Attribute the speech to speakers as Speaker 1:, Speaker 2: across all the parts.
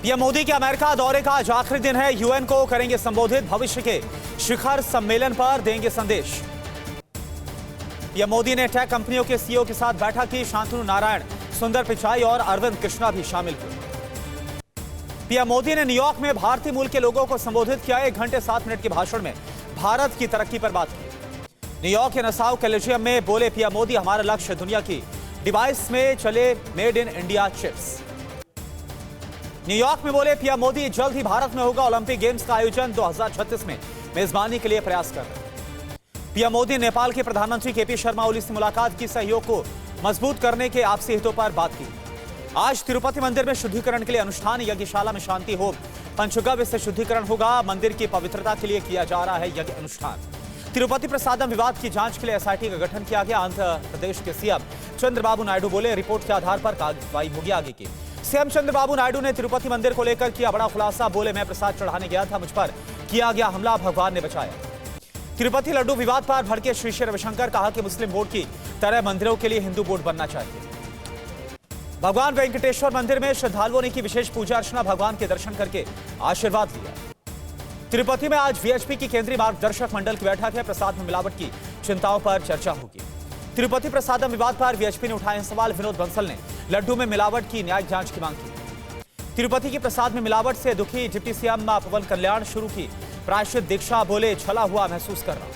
Speaker 1: PM Modi के America दौरे का आज आखिरी दिन है। यूएन को करेंगे संबोधित, भविष्य के शिखर सम्मेलन पर देंगे संदेश। पीएम मोदी ने टेक कंपनियों के सीईओ के साथ बैठक की। शांतनु नारायण, सुंदर पिचाई और अरविंद कृष्णा भी शामिल हुए। पीएम मोदी ने न्यूयॉर्क में भारतीय मूल के लोगों को संबोधित किया। 1 घंटे 7 मिनट के भाषण में भारत की तरक्की पर बात की। न्यूयॉर्क के नसाउ कॉलेजियम में बोले पीएम मोदी, हमारा लक्ष्य दुनिया की डिवाइस में चले made in India chips. New York में बोले पीएम मोदी, जल्द ही भारत में होगा ओलंपिक गेम्स का आयोजन। 2036 में मेजबानी के लिए प्रयास कर रहे हैं। पीएम मोदी नेपाल के प्रधानमंत्री केपी शर्मा ओली से मुलाकात की। सहयोग को मजबूत करने के आपसी हितों पर बात की। आज तिरुपति मंदिर में शुद्धिकरण के लिए अनुष्ठान। यज्ञशाला में शांति होम, पंचगव्य से शुद्धिकरण होगा। मंदिर की पवित्रता के लिए किया जा रहा है यज्ञ अनुष्ठान। तिरुपति प्रसादम विवाद की जांच के लिए एसआईटी का गठन किया गया। आंध्र प्रदेश के सीएम चंद्रबाबू नायडू बोले, रिपोर्ट के आधार पर कार्रवाई होगी आगे की। सीएम चंद्रबाबू नायडू ने तिरुपति मंदिर को लेकर किया बड़ा खुलासा। बोले, मैं प्रसाद चढ़ाने गया था, मुझ पर किया गया हमला, भगवान ने बचाया। तिरुपति लड्डू विवाद पर भड़के श्री श्री रविशंकर, कहा कि मुस्लिम बोर्ड की तरह मंदिरों के लिए हिंदू बोर्ड बनना चाहिए। भगवान वेंकटेश्वर मंदिर में श्रद्धालुओं ने की विशेष पूजा अर्चना। भगवान के दर्शन करके आशीर्वाद लिया। तिरुपति में आज वीएचपी की केंद्रीय मार्गदर्शक मंडल की बैठक है। प्रसाद में मिलावट की चिंताओं पर चर्चा होगी। तिरुपति प्रसादम विवाद पर वीएचपी ने उठाए सवाल। विनोद बंसल ने लड्डू में मिलावट की न्यायिक जांच की मांग की। तिरुपति की प्रसाद में मिलावट से दुखी डिप्टी सीएम पवन कल्याण, शुरू की प्रायश्चित दीक्षा। बोले, छला हुआ महसूस कर रहा।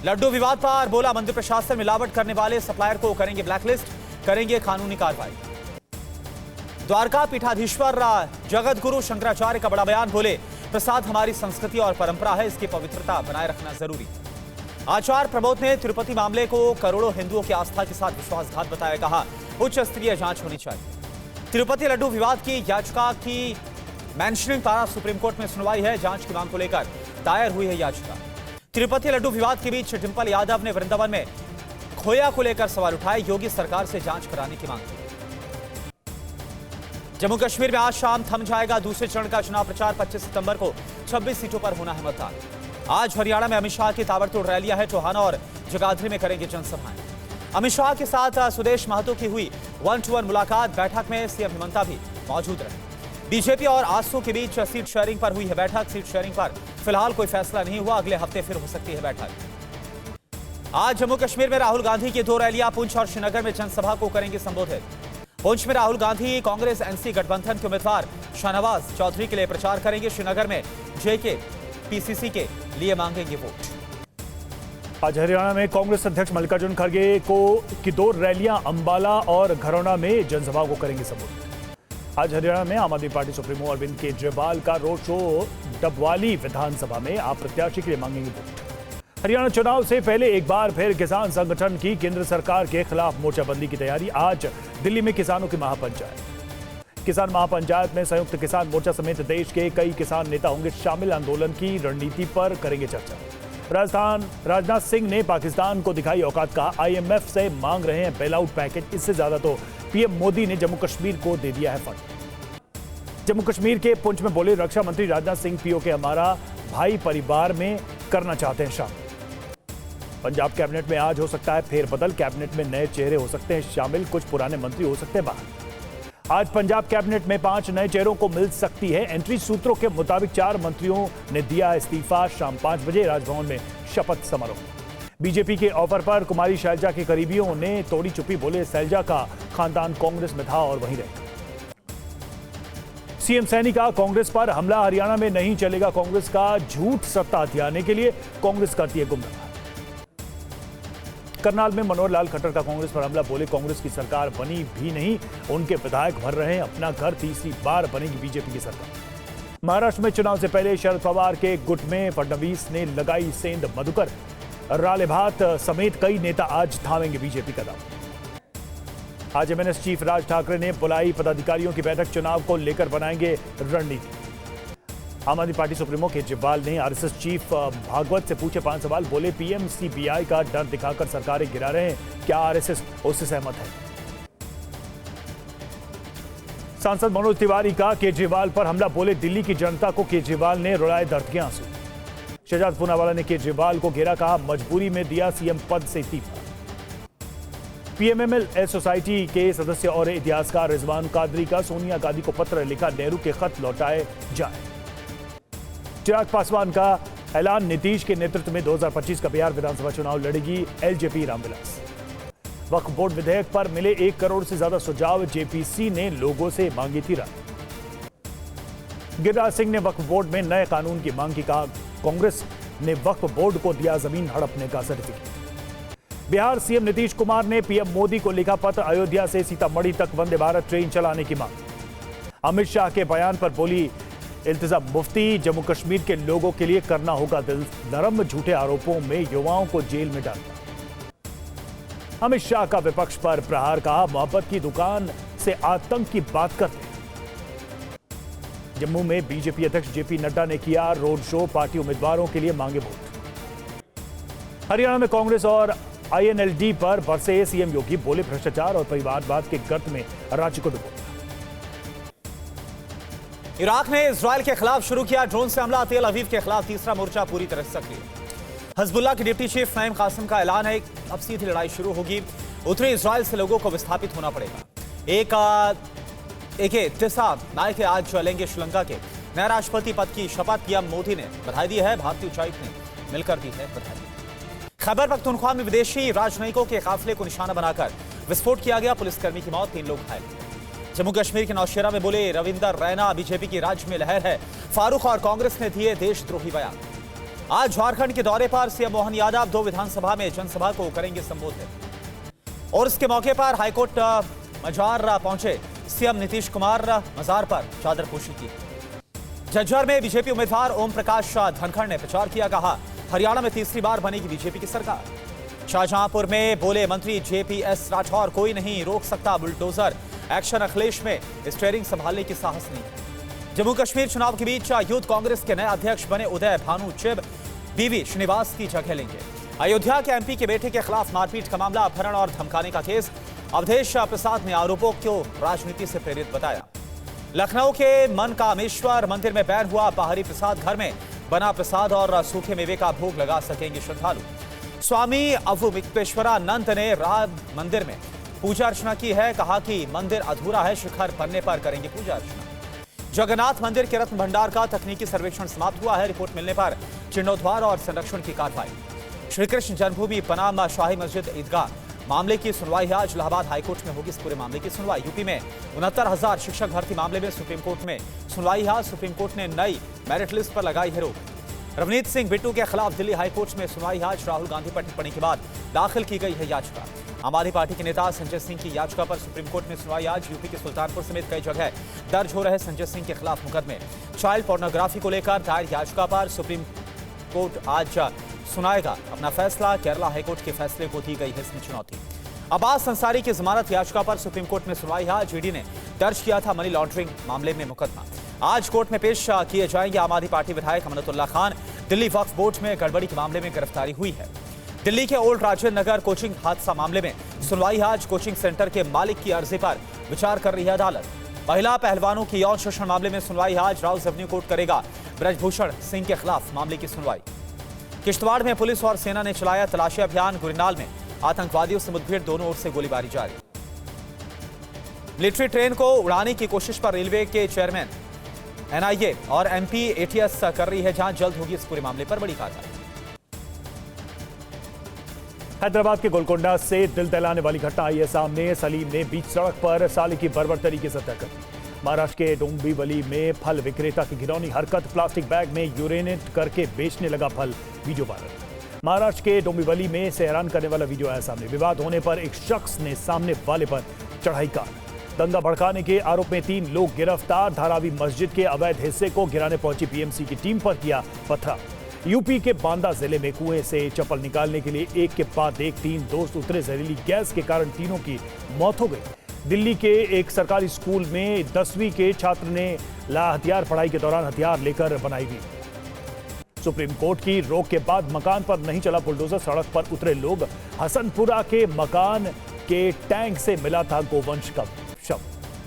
Speaker 1: लड्डू विवाद पर बोला, मंदिर प्रशासन मिलावट करने वाले सप्लायर को करेंगे ब्लैकलिस्ट, करेंगे कानूनी कार्रवाई। द्वारका पीठाधीश्वर जगत गुरु शंकराचार्य का बड़ा बयान। बोले, प्रसाद हमारी संस्कृति और परंपरा है, इसकी पवित्रता बनाए रखना जरूरी है। आचार्य प्रमोद ने तिरुपति मामले को करोड़ों हिंदुओं की आस्था के साथ विश्वासघात बताया। कहा, उच्च स्तरीय जांच होनी चाहिए। तिरुपति लड्डू विवाद की याचिका की मेंशनिंग पारा सुप्रीम कोर्ट में सुनवाई है। जांच की मांग को लेकर दायर हुई है याचिका। तिरुपति लड्डू विवाद के बीच डिंपल यादव ने वृंदावन में खोया को लेकर सवाल उठाए। योगी सरकार से जांच कराने की मांग की। जम्मू कश्मीर में आज शाम थम जाएगा दूसरे चरण का चुनाव प्रचार। 25 सितंबर को 26 सीटों पर होना है मतदान। आज हरियाणा में अमित शाह की ताबड़तोड़ रैलियां हैं। टोहाना और जगाधरी में करेंगे जनसभाएं। अमित शाह के साथ सुदेश महतो की हुई 1-to-1 मुलाकात। बैठक में सीएम हिमंता भी मौजूद रहे। बीजेपी और आजसू के बीच सीट शेयरिंग पर हुई है बैठक। सीट शेयरिंग पर फिलहाल कोई फैसला नहीं हुआ, अगले हफ्ते फिर हो सकती है बैठक। आज जम्मू कश्मीर में राहुल गांधी की 2 रैलियां। पुंछ और श्रीनगर में जनसभा को करेंगे संबोधित। पुंछ में राहुल गांधी कांग्रेस एनसी गठबंधन के उम्मीदवार शाहनवाज चौधरी के लिए प्रचार करेंगे। श्रीनगर में जेके पीसीसी के लिए मांगेंगे वोट।
Speaker 2: आज हरियाणा में कांग्रेस अध्यक्ष मल्लिकार्जुन खड़गे की 2 रैलियां अंबाला और घरौना में जनसभा को करेंगे संबोधित। आज हरियाणा में आम आदमी पार्टी सुप्रीमो अरविंद केजरीवाल का रोड शो। डबवाली विधानसभा में आप प्रत्याशी के लिए मांगेंगे वोट। हरियाणा चुनाव से पहले एक बार फिर किसान संगठन की केंद्र सरकार के खिलाफ मोर्चाबंदी की तैयारी। आज दिल्ली में किसानों की महापंचायत। किसान महापंचायत में संयुक्त किसान मोर्चा समेत देश के कई किसान नेता होंगे शामिल। आंदोलन की रणनीति पर करेंगे चर्चा। राजनाथ सिंह ने पाकिस्तान को दिखाई औकात का। आईएमएफ से मांग रहे हैं बेल आउट पैकेज। इससे ज्यादा तो पीएम मोदी ने जम्मू कश्मीर को दे दिया है फंड। जम्मू कश्मीर के पुंछ में बोले, रक्षा मंत्री राजनाथ सिंह पीओके हमारा भाई परिवार में करना चाहते हैं शामिल। पंजाब कैबिनेट में आज हो सकता है फेरबदल। कैबिनेट में नए चेहरे हो सकते हैं शामिल, कुछ पुराने मंत्री हो सकते हैं बाहर। आज पंजाब कैबिनेट में 5 नए चेहरों को मिल सकती है एंट्री। सूत्रों के मुताबिक 4 मंत्रियों ने दिया इस्तीफा। शाम 5 बजे राजभवन में शपथ समारोह। बीजेपी के ऑफर पर कुमारी शैलजा के करीबियों ने तोड़ी चुप्पी। बोले, शैलजा का खानदान कांग्रेस में था और वहीं रहेगा। सीएम सैनी का कांग्रेस पर हमला। हरियाणा में नहीं चलेगा कांग्रेस का झूठ। सत्ता हथियाने के लिए कांग्रेस करती है गुमराह। करनाल में मनोहर लाल खट्टर का कांग्रेस पर हमला। बोले, कांग्रेस की सरकार बनी भी नहीं, उनके विधायक भर रहे हैं अपना घर। तीसरी बार बनेगी बीजेपी की सरकार। महाराष्ट्र में चुनाव से पहले शरद पवार के गुट में फडणवीस ने लगाई सेंध। मधुकर रालेभात समेत कई नेता आज थामेंगे बीजेपी का दाव। आज एमएनएस चीफ राज ठाकरे ने बुलाई पदाधिकारियों की बैठक। चुनाव को लेकर बनाएंगे रणनीति। आम आदमी पार्टी सुप्रीमो केजरीवाल ने आरएसएस चीफ भागवत से पूछे 5 सवाल। बोले, पीएम सीबीआई का डर दिखाकर सरकारें गिरा रहे हैं, क्या आरएसएस उससे सहमत है? सांसद मनोज तिवारी का केजरीवाल पर हमला। बोले, दिल्ली की जनता को केजरीवाल ने रुलाए दर्द के आंसू। शहजाद पूनावाला ने केजरीवाल को घेरा। कहा, मजबूरी में दिया सीएम पद से इस्तीफा। पीएमएमएल सोसाइटी के सदस्य और इतिहासकार रिजवान कादरी का सोनिया गांधी को पत्र लिखा, नेहरू के खत लौटाए जाए। चिराग पासवान का ऐलान, नीतीश के नेतृत्व में 2025 का बिहार विधानसभा चुनाव लड़ेगी एलजेपी रामविलास। वक्फ बोर्ड विधेयक पर मिले 1 करोड़ से ज्यादा सुझाव, जेपीसी ने लोगों से मांगी थी राय। गिरिराज सिंह ने वक्फ बोर्ड में नए कानून की मांग की, कहा कांग्रेस ने वक्फ बोर्ड को दिया जमीन हड़पने का सर्टिफिकेट। बिहार सीएम नीतीश कुमार ने पीएम मोदी को लिखा पत्र, अयोध्या से सीतामढ़ी तक वंदे भारत ट्रेन चलाने की मांग। अमित शाह के बयान पर बोली इल्तिजा मुफ्ती, जम्मू कश्मीर के लोगों के लिए करना होगा दिल नरम, झूठे आरोपों में युवाओं को जेल में डालना। अमित शाह का विपक्ष पर प्रहार, कहा मोहब्बत की दुकान से आतंक की बात करते हैं। जम्मू में बीजेपी अध्यक्ष जेपी नड्डा ने किया रोड शो, पार्टी उम्मीदवारों के लिए मांगे वोट। हरियाणा में कांग्रेस और आईएनएलडी पर बरसे सीएम योगी, बोले भ्रष्टाचार और परिवारवाद के गर्त में राज्य को डुबो।
Speaker 1: इराक ने इजरायल के खिलाफ शुरू किया ड्रोन से हमला, तेल अवीव के खिलाफ तीसरा मोर्चा पूरी तरह सक्रिय। हिजबुल्लाह के डिप्टी चीफ नईम कासिम का ऐलान है, अब सीधी लड़ाई शुरू होगी, उत्तरी इजरायल से लोगों को विस्थापित होना पड़ेगा। नायक आज लेंगे श्रीलंका के नए राष्ट्रपति पद की शपथ, पीएम मोदी ने बधाई दी है, भारतीय उच्चायुक्त ने मिलकर दी है बधाई। खैबर पख्तूनख्वा में विदेशी राजनयिकों के काफिले को निशाना बनाकर विस्फोट किया गया, पुलिसकर्मी की मौत, 3 लोग घायल। जम्मू कश्मीर के नौशेरा में बोले रविंदर रैना, बीजेपी की राज्य में लहर है, फारूक और कांग्रेस ने दिए देशद्रोही बयान। आज झारखंड के दौरे पर सीएम मोहन यादव 2 विधानसभा में जनसभा को करेंगे संबोधित। और इसके मौके पर हाईकोर्ट मजार पहुंचे सीएम नीतीश कुमार, मजार पर चादर पोशी की। झज्जर में बीजेपी उम्मीदवार ओम प्रकाश धनखड़ ने प्रचार किया, कहा हरियाणा में तीसरी बार बनेगी बीजेपी की सरकार। शाहजहांपुर में बोले मंत्री जेपीएस राठौर, कोई नहीं रोक सकता बुलडोजर, एक्शन अखिलेश में स्टीयरिंग संभालने की साहस नहीं। जम्मू कश्मीर चुनाव के बीच यूथ कांग्रेस के नए अध्यक्ष बने उदय भानु चिब, बीवी श्रीनिवास की जगह लेंगे। अयोध्या के एमपी के बेटे के खिलाफ मारपीट का मामला, अपहरण और धमकाने का केस, अवधेश प्रसाद ने आरोपों को राजनीति से प्रेरित बताया। लखनऊ के मनकामेश्वर मंदिर में बैन हुआ बाहरी प्रसाद, घर में बना प्रसाद और सूखे मेवे का भोग लगा सकेंगे श्रद्धालु। स्वामी अवधूतेश्वरानंद ने राम मंदिर में पूजा अर्चना की है, कहा कि मंदिर अधूरा है, शिखर बनने पर करेंगे पूजा अर्चना। जगन्नाथ मंदिर के रत्न भंडार का तकनीकी सर्वेक्षण समाप्त हुआ है, रिपोर्ट मिलने पर जीर्णोद्धार और संरक्षण की कार्रवाई। श्री कृष्ण जन्मभूमि पनामा शाही मस्जिद ईदगाह मामले की सुनवाई आज इलाहाबाद हाईकोर्ट में होगी। इस पूरे मामले की सुनवाई। यूपी में 69,000 शिक्षक भर्ती मामले में सुप्रीम कोर्ट में सुनवाई आज, सुप्रीम कोर्ट ने नई मेरिट लिस्ट पर लगाई है रोक। रवनीत सिंह बिट्टू के खिलाफ दिल्ली हाईकोर्ट में सुनवाई आज, राहुल गांधी पर टिप्पणी के बाद दाखिल की गई है याचिका। आम आदमी पार्टी के नेता संजय सिंह की याचिका पर सुप्रीम कोर्ट में सुनवाई आज। यूपी के सुल्तानपुर समेत कई जगह दर्ज हो रहे संजय सिंह के खिलाफ मुकदमे। चाइल्ड पोर्नोग्राफी को लेकर दायर याचिका पर सुप्रीम कोर्ट आज सुनाएगा अपना फैसला। केरला हाईकोर्ट के फैसले को दी गई है इसमें चुनौती। अब्बास अंसारी की जमानत याचिका पर सुप्रीम कोर्ट में सुनवाई आज। ईडी ने दर्ज किया था मनी लॉन्ड्रिंग मामले में मुकदमा। आज कोर्ट में पेश किए जाएंगे आम आदमी पार्टी विधायक अमनतुल्लाह खान। दिल्ली वक्फ बोर्ड में गड़बड़ी के मामले में गिरफ्तारी हुई है। दिल्ली के ओल्ड राजेंद्र नगर कोचिंग हादसा मामले में सुनवाई आज। कोचिंग सेंटर के मालिक की अर्जी पर विचार कर रही है अदालत। महिला पहलवानों की यौन शोषण मामले में सुनवाई आज। राउस एवेन्यू कोर्ट करेगा ब्रजभूषण सिंह के खिलाफ मामले की सुनवाई। किश्तवाड़ में पुलिस और सेना ने चलाया तलाशी अभियान। गुरिनाल में आतंकवादियों से मुठभेड़, दोनों ओर से गोलीबारी जारी। मिलिट्री ट्रेन को उड़ाने की कोशिश पर रेलवे के चेयरमैन, एनआईए और एमपी एटीएस कर रही है जांच। जल्द होगी इस पूरे मामले पर बड़ी कार्रवाई।
Speaker 2: हैदराबाद के गोलकोंडा से दिल दहलाने वाली घटना आई है सामने। सलीम ने बीच सड़क पर साले की बर्बर तरीके से हत्या कर दी। महाराष्ट्र के डोंबिवली में फल विक्रेता की घिनौनी हरकत, प्लास्टिक बैग में यूरेनेट करके बेचने लगा फल, वीडियो वायरल। महाराष्ट्र के डोंबिवली में से हैरान करने वाला वीडियो आया सामने। विवाद होने पर एक शख्स ने सामने वाले पर चढ़ाई कार। दंगा भड़काने के आरोप में 3 लोग गिरफ्तार। धारावी मस्जिद के अवैध हिस्से को गिराने पहुंची पीएमसी की टीम पर किया पथराव। यूपी के बांदा जिले में कुएं से चप्पल निकालने के लिए एक के बाद एक 3 दोस्त उतरे। जहरीली गैस के कारण तीनों की मौत हो गई। दिल्ली के एक सरकारी स्कूल में 10वीं के छात्र ने लाहथियार पढ़ाई के दौरान हथियार लेकर बनाई वीडियो। सुप्रीम कोर्ट की रोक के बाद मकान पर नहीं चला बुलडोजर, सड़क पर उतरे लोग। हसनपुरा के मकान के टैंक से मिला था गोवंश का शव।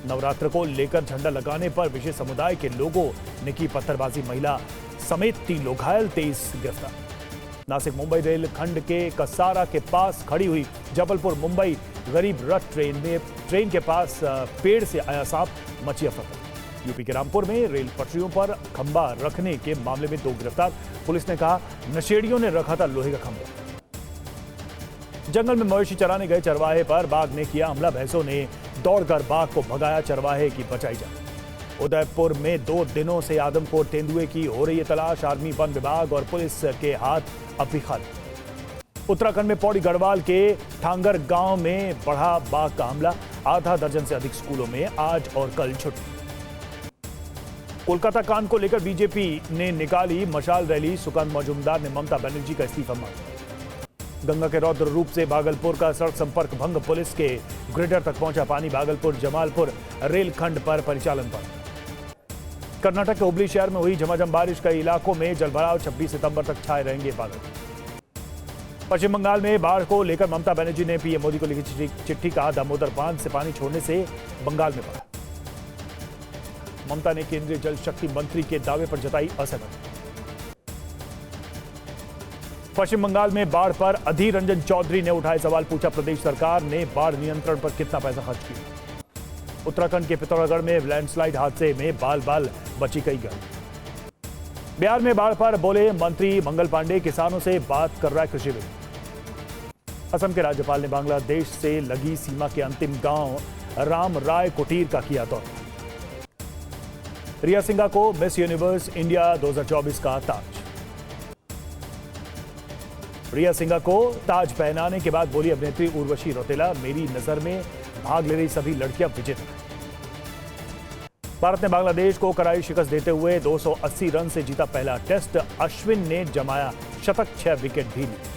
Speaker 2: नवरात्र को लेकर झंडा लगाने पर विशेष समुदाय के लोगों ने की पत्थरबाजी, महिला समेत 3 लोग घायल, 23 गिरफ्तार। नासिक मुंबई रेल खंड के कसारा के पास खड़ी हुई जबलपुर मुंबई गरीब रथ ट्रेन के पास पेड़ से आया सांप, मची अफरा। यूपी के रामपुर में रेल पटरियों पर खंबा रखने के मामले में 2 गिरफ्तार। पुलिस ने कहा नशेड़ियों ने रखा था लोहे का खंबा। जंगल में मवेशी चराने गए चरवाहे पर बाघ ने किया हमला। भैंसों ने दौड़कर बाघ को भगाया, चरवाहे की बचाई जान। उदयपुर में 2 दिनों से आदमखोर तेंदुए की हो रही है तलाश। आर्मी, वन विभाग और पुलिस के हाथ अब भी खाली। उत्तराखंड में पौड़ी गढ़वाल के ठांगर गांव में बढ़ा बाघ का हमला। आधा दर्जन से अधिक स्कूलों में आज और कल छुट्टी। कोलकाता कांड को लेकर बीजेपी ने निकाली मशाल रैली। सुकांत मजूमदार ने ममता बनर्जी का इस्तीफा मांगा। गंगा के रौद्र रूप से भागलपुर का सड़क संपर्क भंग। पुलिस के ग्रेडर तक पहुंचा पानी। भागलपुर जमालपुर रेलखंड पर परिचालन बंद। कर्नाटक के हुबली शहर में हुई झमाझम बारिश। कई इलाकों में जलभराव। 26 सितंबर तक छाए रहेंगे बादल। पश्चिम बंगाल में बाढ़ को लेकर ममता बनर्जी ने पीएम मोदी को लिखी चिट्ठी। कहा दामोदर बांध से पानी छोड़ने से बंगाल में बाढ़। ममता ने केंद्रीय जल शक्ति मंत्री के दावे पर जताई असहमति। पश्चिम बंगाल में बाढ़ पर अधीर रंजन चौधरी ने उठाए सवाल। पूछा प्रदेश सरकार ने बाढ़ नियंत्रण पर कितना पैसा खर्च किया। उत्तराखंड के पिथौरागढ़ में लैंडस्लाइड हादसे में बाल बाल बची कई गाड़ी। बिहार में बाढ़ पर बोले मंत्री मंगल पांडे। किसानों से बात कर रहा है कृषि विभाग। असम के राज्यपाल ने बांग्लादेश से लगी सीमा के अंतिम गांव राम राय कुटीर का किया दौरा। रिया सिंघा को मिस यूनिवर्स इंडिया 2024 का ताज। रिया सिंघा को ताज पहनाने के बाद बोली अभिनेत्री उर्वशी रौतेला, मेरी नजर में भाग ले रही सभी लड़कियां विजेता। भारत ने बांग्लादेश को करारी शिकस्त देते हुए 280 रन से जीता पहला टेस्ट। अश्विन ने जमाया शतक, 6 विकेट भी लिए।